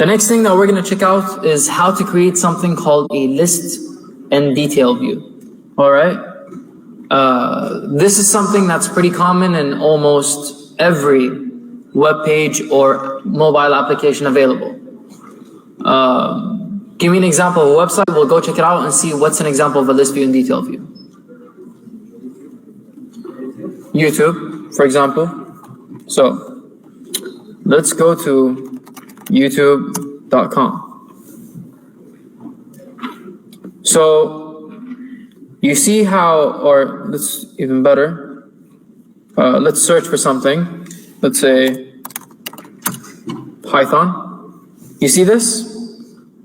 The next thing that we're going to check out is how to create something called a list and detail view. All right. This is something that's pretty common in almost every web page or mobile application available. Give me an example of a website. We'll go check it out and see what's an example of a list view and detail view. YouTube, for example. So let's go to youtube.com. So you see how, or let's even better, let's search for something. Let's say Python. You see this?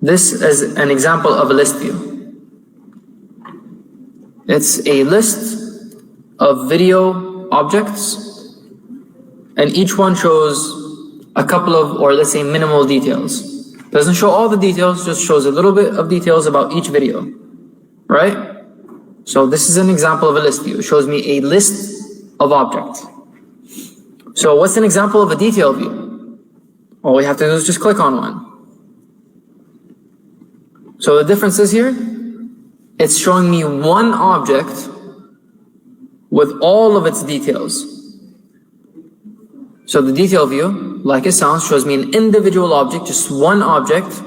This is an example of a list view. It's a list of video objects, and each one shows a couple of, or let's say minimal details. Doesn't show all the details, just shows a little bit of details about each video, right? So this is an example of a list view. It shows me a list of objects. So what's an example of a detail view? All we have to do is just click on one. So the difference is here, it's showing me one object with all of its details. So the detail view, like it sounds, shows me an individual object, just one object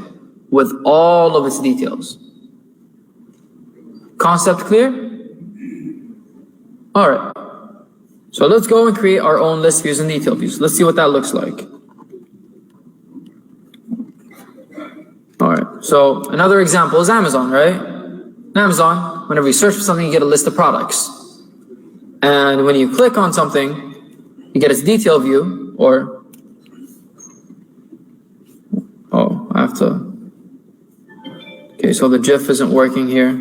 with all of its details. Concept clear? All right. So let's go and create our own list views and detail views. Let's see what that looks like. All right. So another example is Amazon, right? In Amazon, whenever you search for something, you get a list of products. And when you click on something, you get its detail view, or, oh, I have to, okay, so the GIF isn't working here,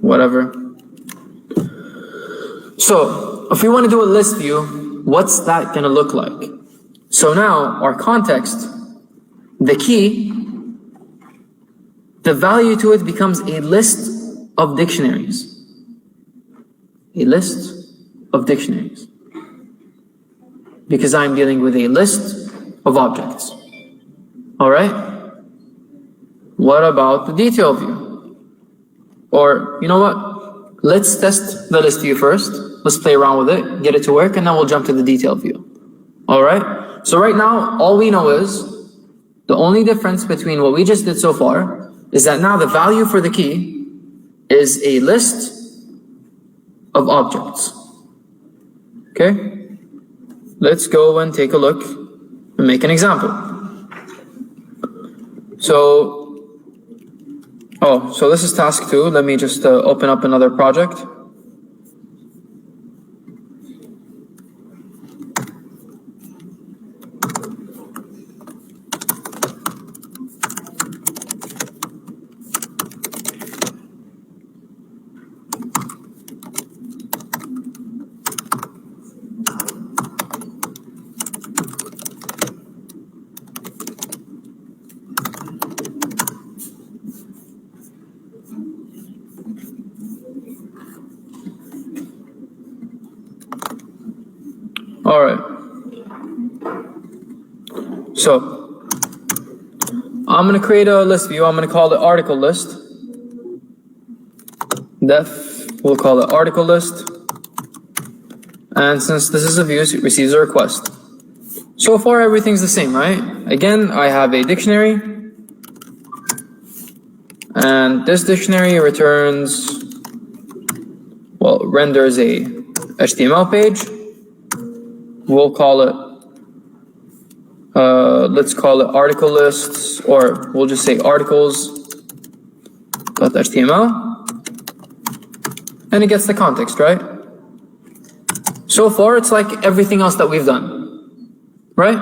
whatever. So if we want to do a list view, what's that going to look like? So now our context, the key, the value to it becomes a list of dictionaries. A list of dictionaries. Because I'm dealing with a list of objects. All right? What about the detail view? Or, you know what? Let's test the list view first. Let's play around with it, get it to work, and then we'll jump to the detail view. All right? So right now, all we know is the only difference between what we just did so far is that now the value for the key is a list of objects. Okay? Let's go and take a look and make an example. So this is task 2. Let me just open up another project. All right. So I'm going to create a list view. I'm going to call it article list. Def, we'll call it article list. And since this is a view, it receives a request. So far, everything's the same, right? Again, I have a dictionary. And this dictionary returns, well, renders a HTML page. We'll call it, let's call it article lists, or we'll just say articles.html, and it gets the context, right? So far, it's like everything else that we've done, right?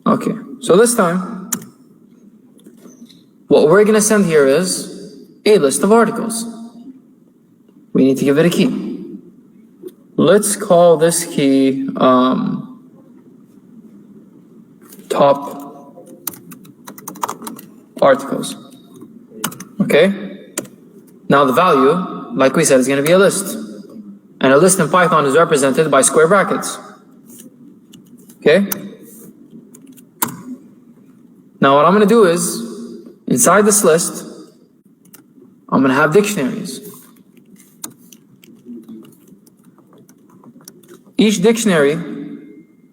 Okay, so this time, what we're gonna send here is a list of articles. We need to give it a key. Let's call this key top articles. Okay? Now the value, like we said, is going to be a list. And a list in Python is represented by square brackets. Okay? Now what I'm going to do is, inside this list, I'm going to have dictionaries. Each dictionary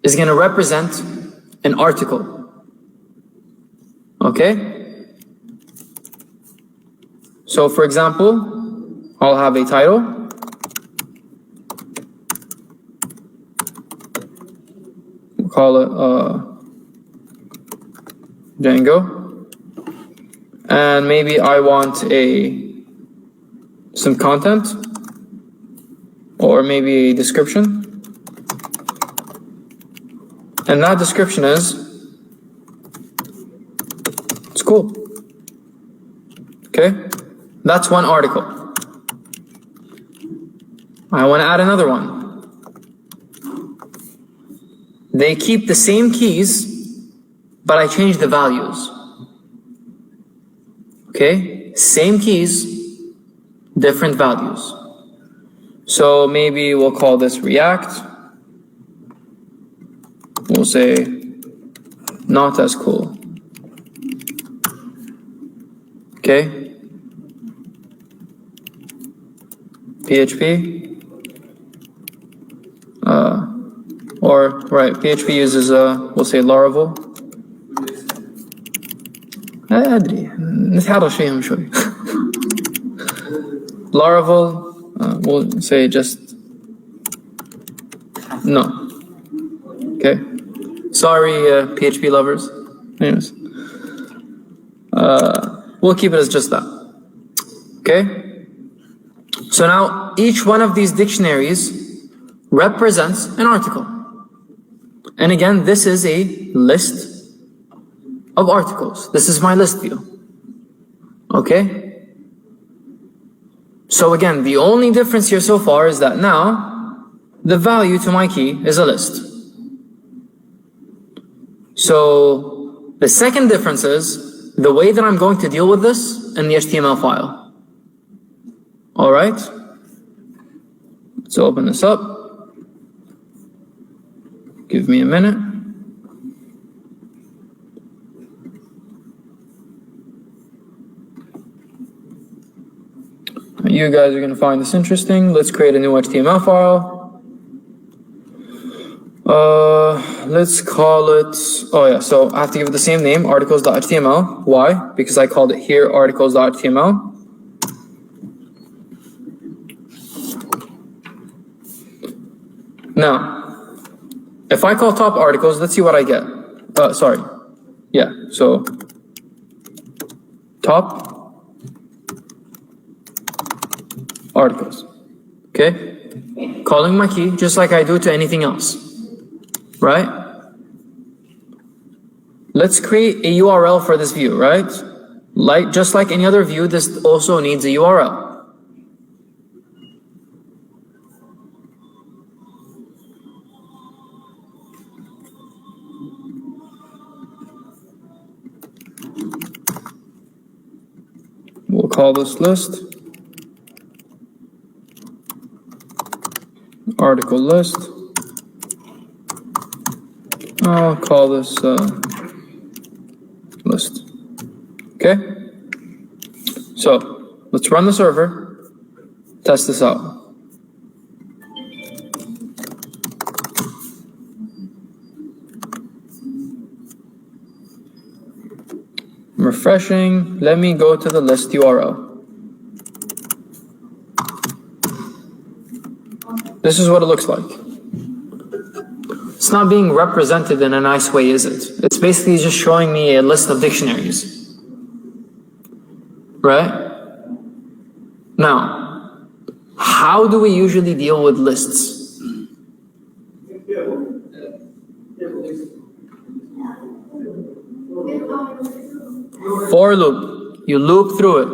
is going to represent an article. Okay? So for example, I'll have a title. We'll call it Django. And maybe I want some content, or maybe a description. And that description is, it's cool. Okay? That's one article. I want to add another one. They keep the same keys, but I change the values. Okay? Same keys, different values. So maybe we'll call this React. We'll say not as cool. Okay? PHP. Or right, PHP uses we'll say Laravel. أدري نتحرش فيهم شوي. Laravel, we'll say just no. Okay. Sorry, PHP lovers. Anyways, we'll keep it as just that. Okay. So now each one of these dictionaries represents an article. And again, this is a list of articles. This is my list view. Okay. So again, the only difference here so far is that now the value to my key is a list. So the second difference is the way that I'm going to deal with this in the HTML file. All right. Let's open this up. Give me a minute. You guys are going to find this interesting. Let's create a new HTML file. Let's call it, oh yeah, so I have to give it the same name, articles.html. Why? Because I called it here articles.html. Now, if I call top articles, let's see what I get. Sorry. Yeah, so top articles. Okay? Calling my key just like I do to anything else. Right? Let's create a URL for this view, right? Just like any other view, this also needs a URL. We'll call this list. Article list. I'll call this list. Okay? So, let's run the server, test this out. I'm refreshing. Let me go to the list URL. This is what it looks like. It's not being represented in a nice way, is it? It's basically just showing me a list of dictionaries. Right? Now, how do we usually deal with lists? For loop. You loop through it.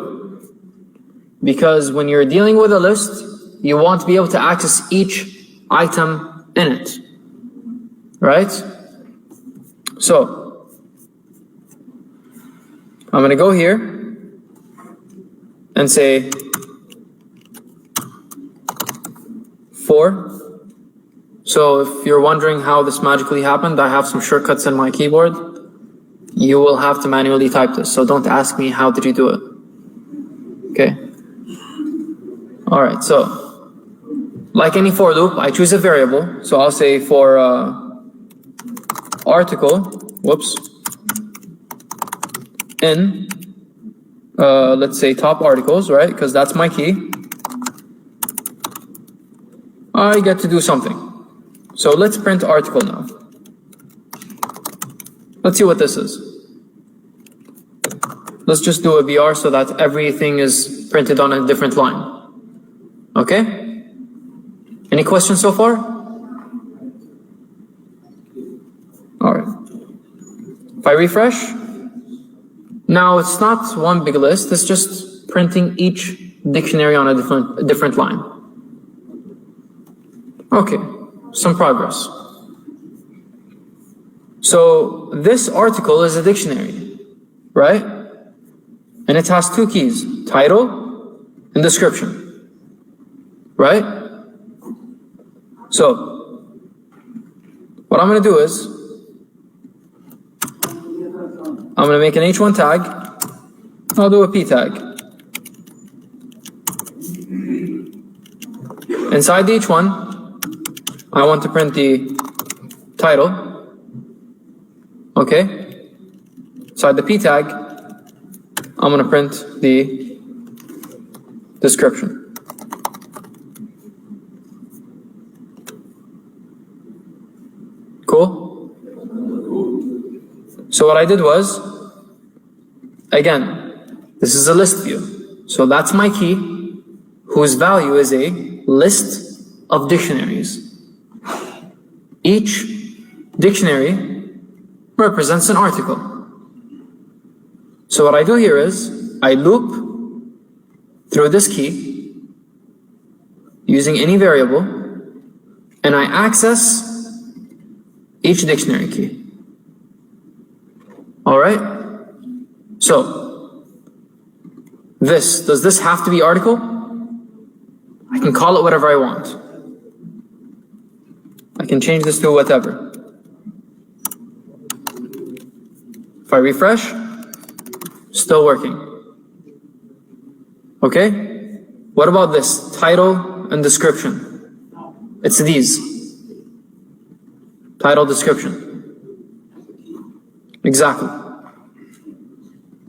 Because when you're dealing with a list, you want to be able to access each item in it. Right? So, I'm going to go here and say for. So if you're wondering how this magically happened, I have some shortcuts in my keyboard. you will have to manually type this. So don't ask me how did you do it. Okay. All right. So like any for loop, I choose a variable. So I'll say for article, whoops, in, let's say top articles, right? Because that's my key. I get to do something. So let's print article now. Let's see what this is. Let's just do a BR so that everything is printed on a different line. Okay? Any questions so far? All right. If I refresh, now it's not one big list, it's just printing each dictionary on a different line. Okay, some progress. So this article is a dictionary, right? And it has two keys, title and description, right? So what I'm gonna do is, I'm gonna make an H1 tag, I'll do a P tag. Inside the H1, I want to print the title. Okay, inside the P tag, I'm going to print the description. Cool? So what I did was, again, this is a list view. So that's my key, whose value is a list of dictionaries. Each dictionary represents an article. So what I do here is, I loop through this key using any variable, and I access each dictionary key. All right? So, does this have to be article? I can call it whatever I want. I can change this to whatever. If I refresh, still working. Okay? What about this? Title and description. It's these. Title, description. Exactly.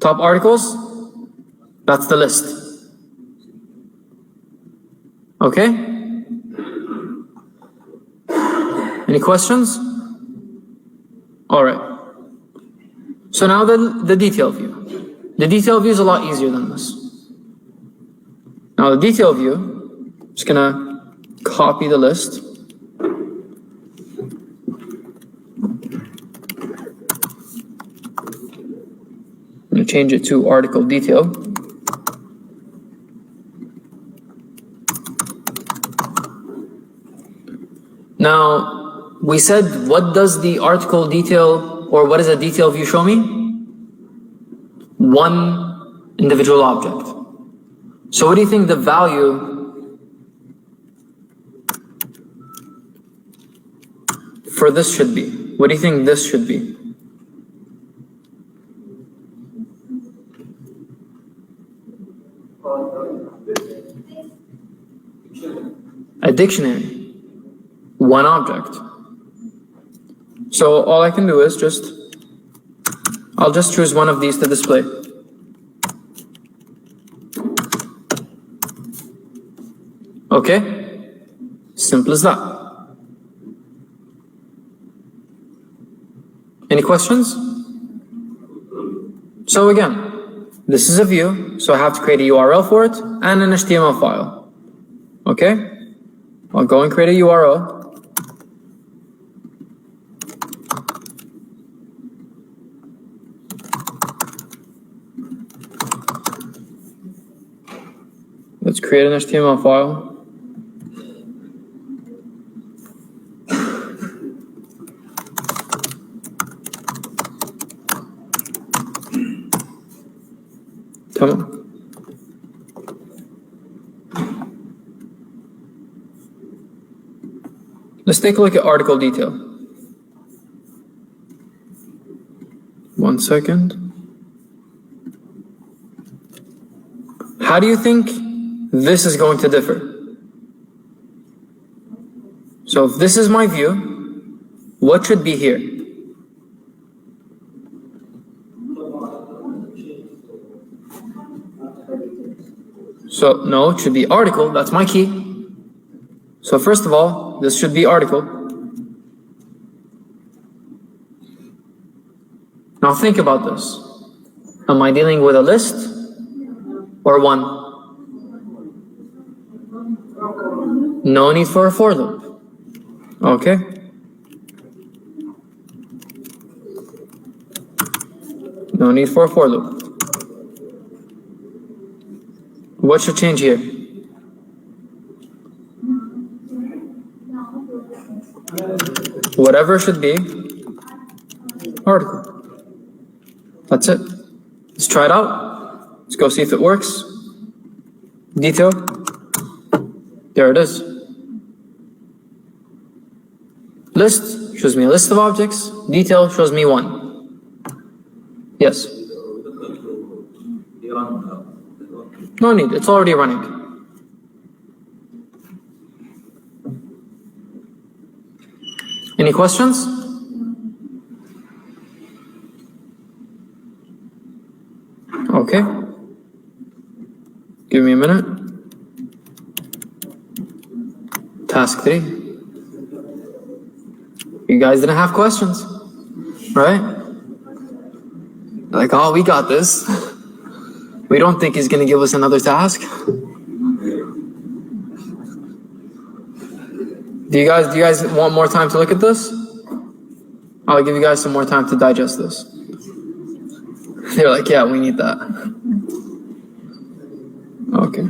Top articles, that's the list. Okay? Any questions? All right. So now the detail view. The detail view is a lot easier than this. Now the detail view, I'm just gonna copy the list. I'm gonna change it to article detail. Now, we said, what does the article detail, or what does a detail view show me? One individual object. So what do you think the value for this should be? What do you think this should be? A dictionary. One object. So all I can do is I'll just choose one of these to display. Okay? Simple as that. Any questions? So again, this is a view, so I have to create a URL for it and an HTML file. Okay? I'll go and create a URL. Let's create an HTML file. Tamam. Let's take a look at article detail. 1 1 second. How do you think this is going to differ? So if this is my view, what should be here? So no, it should be article, that's my key. So first of all, this should be article. Now think about this. Am I dealing with a list or one? No need for a for loop. Okay. No need for a for loop. What should change here? Whatever should be article. That's it. Let's try it out. Let's go see if it works. Detail. There it is. List shows me a list of objects. Detail shows me one. Yes. No need, it's already running. Any questions? Okay. Give me a minute. Task 3. You guys didn't have questions, right? Like, oh, we got this. We don't think he's gonna give us another task. Do you guys want more time to look at this? I'll give you guys some more time to digest this. They're like, yeah, we need that. Okay.